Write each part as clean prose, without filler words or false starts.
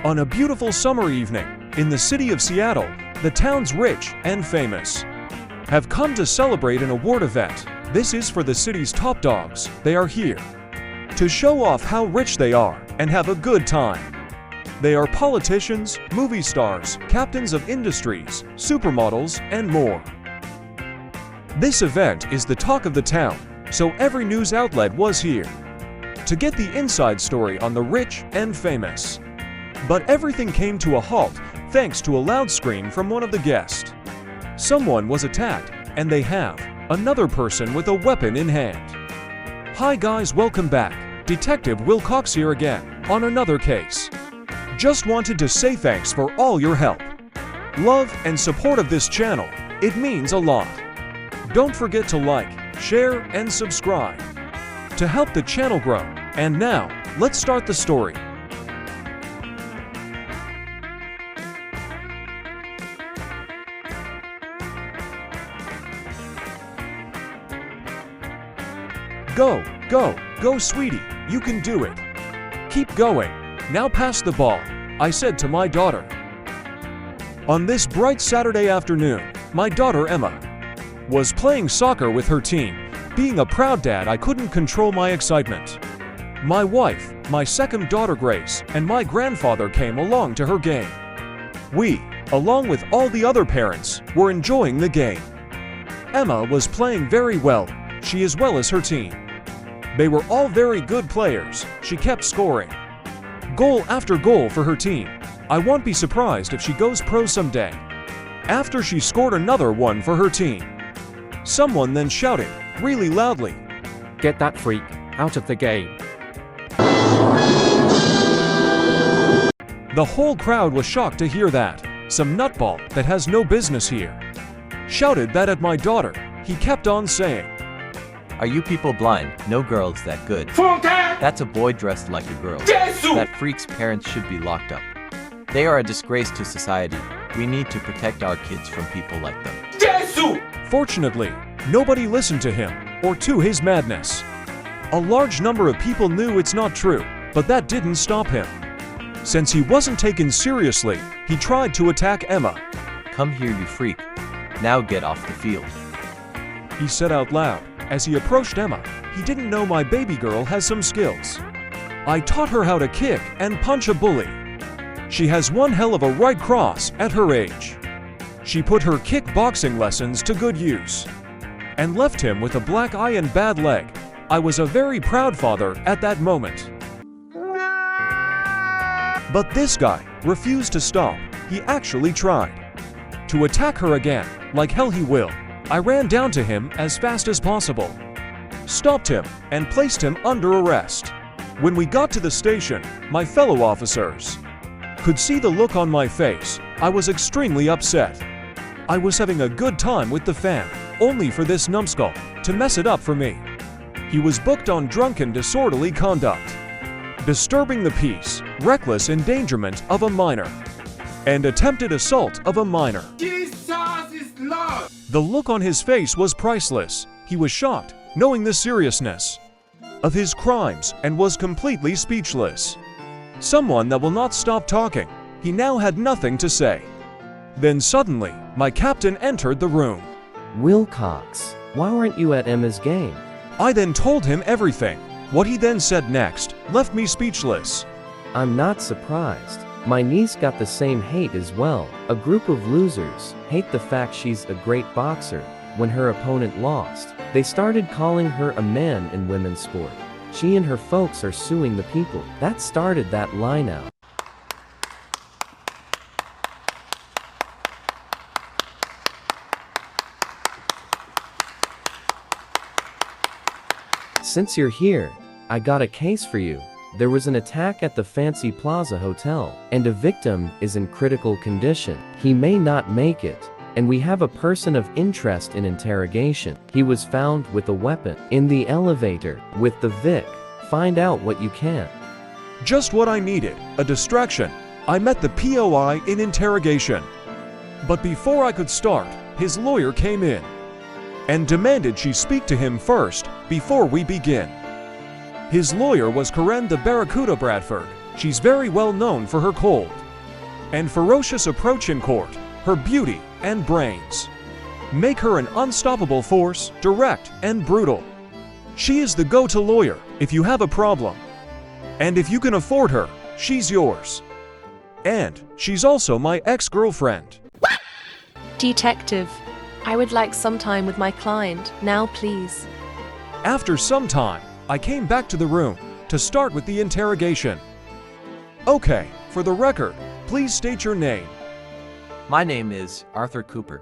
On a beautiful summer evening, in the city of Seattle, the town's rich and famous have come to celebrate an award event. This is for the city's top dogs. They are here to show off how rich they are and have a good time. They are politicians, movie stars, captains of industries, supermodels, and more. This event is the talk of the town, so every news outlet was here to get the inside story on the rich and famous. But everything came to a halt thanks to a loud scream from one of the guests. Someone was attacked, and they have another person with a weapon in hand. Hi guys, welcome back. Detective Willcox here again on another case. Just wanted to say thanks for all your help, love, and support of this channel. It means a lot. Don't forget to like, share, and subscribe to help the channel grow. And now, let's start the story. Go, go, go, sweetie, you can do it. Keep going. Now pass the ball, I said to my daughter. On this bright Saturday afternoon, my daughter Emma was playing soccer with her team. Being a proud dad, I couldn't control my excitement. My wife, my second daughter Grace, and my grandfather came along to her game. We, along with all the other parents, were enjoying the game. Emma was playing very well, she as well as her team. They were all very good players. She kept scoring goal after goal for her team. I won't be surprised if she goes pro someday. After she scored another one for her team, someone then shouted really loudly, "Get that freak out of the game." The whole crowd was shocked to hear that. Some nutball that has no business here shouted that at my daughter. He kept on saying, "Are you people blind? No girl's that good. That's a boy dressed like a girl. That freak's parents should be locked up. They are a disgrace to society. We need to protect our kids from people like them." Fortunately, nobody listened to him or to his madness. A large number of people knew it's not true, but that didn't stop him. Since he wasn't taken seriously, he tried to attack Emma. "Come here, you freak. Now get off the field," he said out loud. As he approached Emma, he didn't know my baby girl has some skills. I taught her how to kick and punch a bully. She has one hell of a right cross at her age. She put her kickboxing lessons to good use and left him with a black eye and bad leg. I was a very proud father at that moment. But this guy refused to stop. He actually tried to attack her again. Like hell he will. I ran down to him as fast as possible, stopped him, and placed him under arrest. When we got to the station, my fellow officers could see the look on my face. I was extremely upset. I was having a good time with the fam, only for this numbskull to mess it up for me. He was booked on drunken disorderly conduct, disturbing the peace, reckless endangerment of a minor, and attempted assault of a minor. The look on his face was priceless. He was shocked, knowing the seriousness of his crimes, and was completely speechless. Someone that will not stop talking. He now had nothing to say. Then suddenly, my captain entered the room. "Willcox, why weren't you at Emma's game?" I then told him everything. What he then said next left me speechless. "I'm not surprised. My niece got the same hate as well. A group of losers hate the fact she's a great boxer. When her opponent lost, they started calling her a man in women's sport. She and her folks are suing the people that started that line out." Since you're here, I got a case for you. There was an attack at the Fancy Plaza Hotel, and a victim is in critical condition. He may not make it, and we have a person of interest in interrogation. He was found with a weapon in the elevator with the Vic. Find out what you can. Just what I needed, a distraction. I met the POI in interrogation. But before I could start, his lawyer came in and demanded she speak to him first before we begin. His lawyer was Karen the Barracuda Bradford. She's very well known for her cold and ferocious approach in court. Her beauty and brains make her an unstoppable force, direct and brutal. She is the go-to lawyer if you have a problem. And if you can afford her, she's yours. And she's also my ex-girlfriend. Detective, I would like some time with my client, now please. After some time, I came back to the room to start with the interrogation. Okay, for the record, please state your name. My name is Arthur Cooper.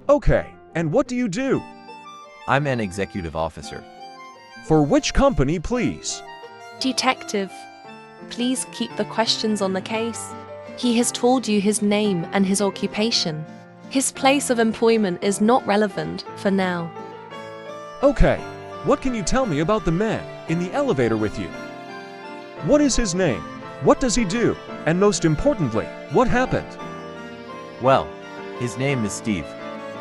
Okay, and what do you do? I'm an executive officer. For which company, please? Detective, please keep the questions on the case. He has told you his name and his occupation. His place of employment is not relevant for now. Okay, what can you tell me about the man in the elevator with you? What is his name? What does he do? And most importantly, what happened? Well, his name is Steve.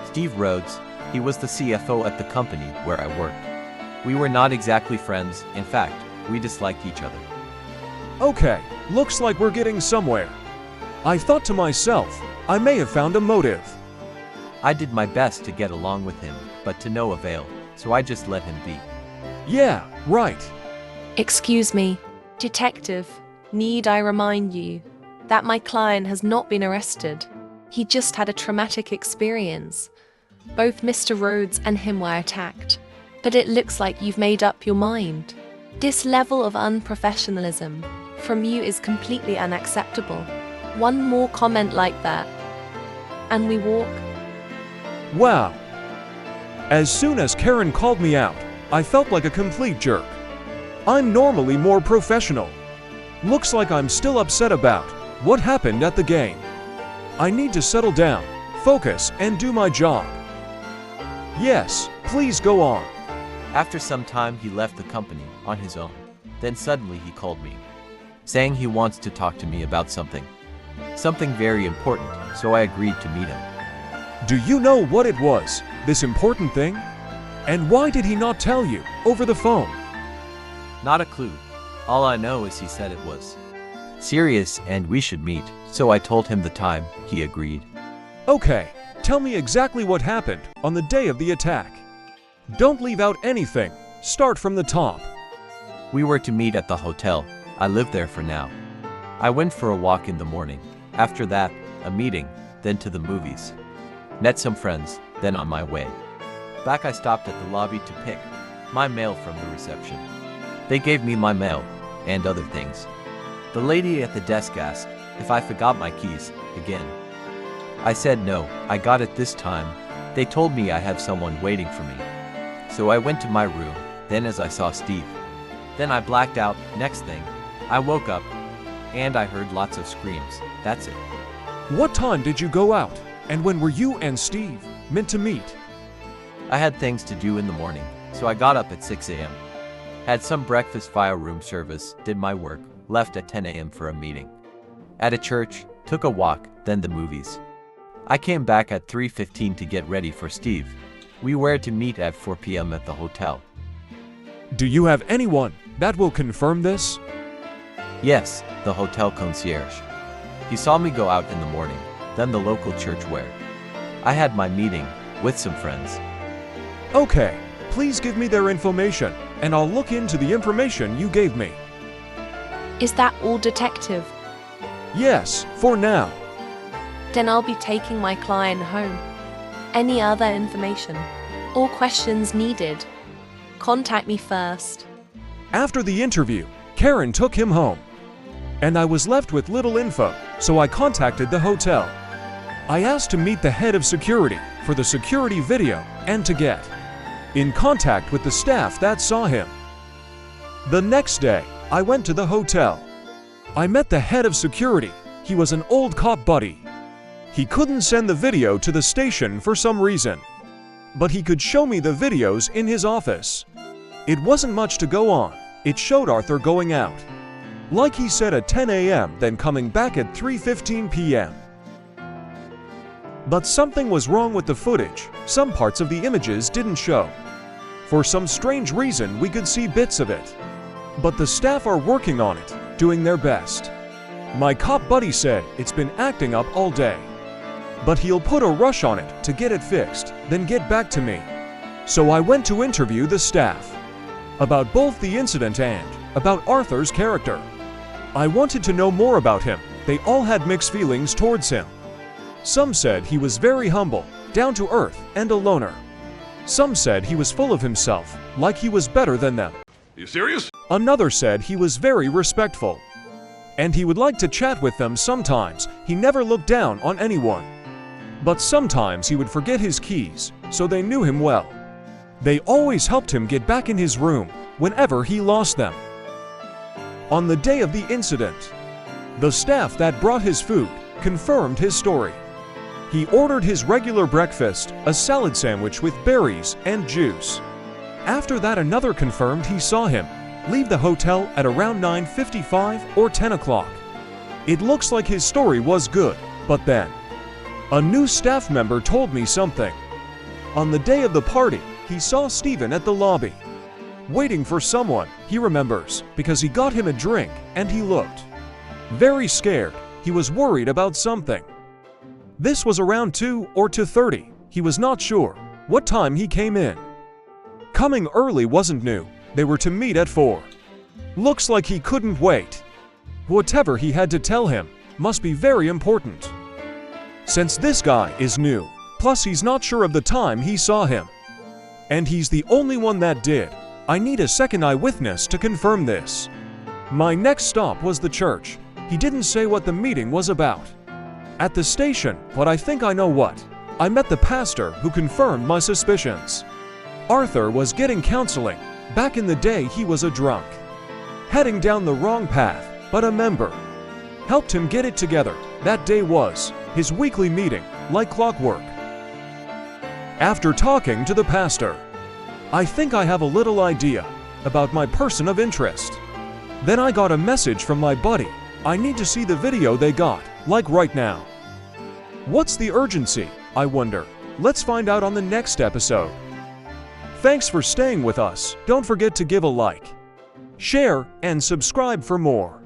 Steve Rhodes. He was the CFO at the company where I worked. We were not exactly friends. In fact, we disliked each other. Okay, looks like we're getting somewhere. I thought to myself, I may have found a motive. I did my best to get along with him, but to no avail, so I just let him be. Yeah, right. Excuse me, Detective, need I remind you that my client has not been arrested. He just had a traumatic experience. Both Mr. Rhodes and him were attacked. But it looks like you've made up your mind. This level of unprofessionalism from you is completely unacceptable. One more comment like that, and we walk. Wow. As soon as Karen called me out, I felt like a complete jerk. I'm normally more professional. Looks like I'm still upset about what happened at the game. I need to settle down, focus, and do my job. Yes, please go on. After some time, he left the company on his own. Then suddenly he called me, saying he wants to talk to me about something very important, so I agreed to meet him. Do you know what it was, this important thing? And why did he not tell you over the phone? Not a clue. All I know is he said it was serious and we should meet, so I told him the time. He agreed. Okay, tell me exactly what happened on the day of the attack. Don't leave out anything. Start from the top. We were to meet at the hotel. I live there for now. I went for a walk in the morning. After that, a meeting, then to the movies. Met some friends, then on my way back I stopped at the lobby to pick my mail from the reception. They gave me my mail and other things. The lady at the desk asked if I forgot my keys again. I said no, I got it this time. They told me I have someone waiting for me. So I went to my room, then as I saw Steve. Then I blacked out. Next thing, I woke up and I heard lots of screams. That's it. What time did you go out? And when were you and Steve meant to meet? I had things to do in the morning, so I got up at 6 a.m. Had some breakfast via room service, did my work, left at 10 a.m. for a meeting. At a church, took a walk, then the movies. I came back at 3:15 to get ready for Steve. We were to meet at 4 p.m. at the hotel. Do you have anyone that will confirm this? Yes, the hotel concierge. He saw me go out in the morning, then the local church where I had my meeting with some friends. Okay, please give me their information, and I'll look into the information you gave me. Is that all, Detective? Yes, for now. Then I'll be taking my client home. Any other information or questions needed, contact me first. After the interview, Karen took him home. And I was left with little info, so I contacted the hotel. I asked to meet the head of security for the security video and to get in contact with the staff that saw him. The next day, I went to the hotel. I met the head of security. He was an old cop buddy. He couldn't send the video to the station for some reason, but he could show me the videos in his office. It wasn't much to go on. It showed Arthur going out, like he said, at 10 a.m., then coming back at 3:15 p.m. But something was wrong with the footage. Some parts of the images didn't show. For some strange reason, we could see bits of it. but the staff are working on it, doing their best. My cop buddy said it's been acting up all day, but he'll put a rush on it to get it fixed, then get back to me. So I went to interview the staff about both the incident and about Arthur's character. I wanted to know more about him. They all had mixed feelings towards him. Some said he was very humble, down to earth, and a loner. Some said he was full of himself, like he was better than them. You serious? Another said he was very respectful, and he would like to chat with them sometimes. He never looked down on anyone. But sometimes he would forget his keys, so they knew him well. They always helped him get back in his room whenever he lost them. On the day of the incident, the staff that brought his food confirmed his story. He ordered his regular breakfast, a salad sandwich with berries and juice. After that, another confirmed he saw him leave the hotel at around 9:55 or 10 o'clock. It looks like his story was good, but then a new staff member told me something. On the day of the party, he saw Steven at the lobby, waiting for someone. He remembers because he got him a drink and he looked very scared. He was worried about something. This was around 2 or 2:30. He was not sure what time he came in. Coming early wasn't new. They were to meet at 4. Looks like he couldn't wait. Whatever he had to tell him must be very important, since this guy is new. Plus he's not sure of the time he saw him, and he's the only one that did. I need a second eyewitness to confirm this. My next stop was the church. He didn't say what the meeting was about at the station, but I think I know what. I met the pastor who confirmed my suspicions. Arthur was getting counseling. Back in the day he was a drunk, heading down the wrong path, but a member helped him get it together. That day was his weekly meeting, like clockwork. After talking to the pastor, I think I have a little idea about my person of interest. Then I got a message from my buddy. I need to see the video they got, like right now. What's the urgency, I wonder? Let's find out on the next episode. Thanks for staying with us. Don't forget to give a like, share, and subscribe for more.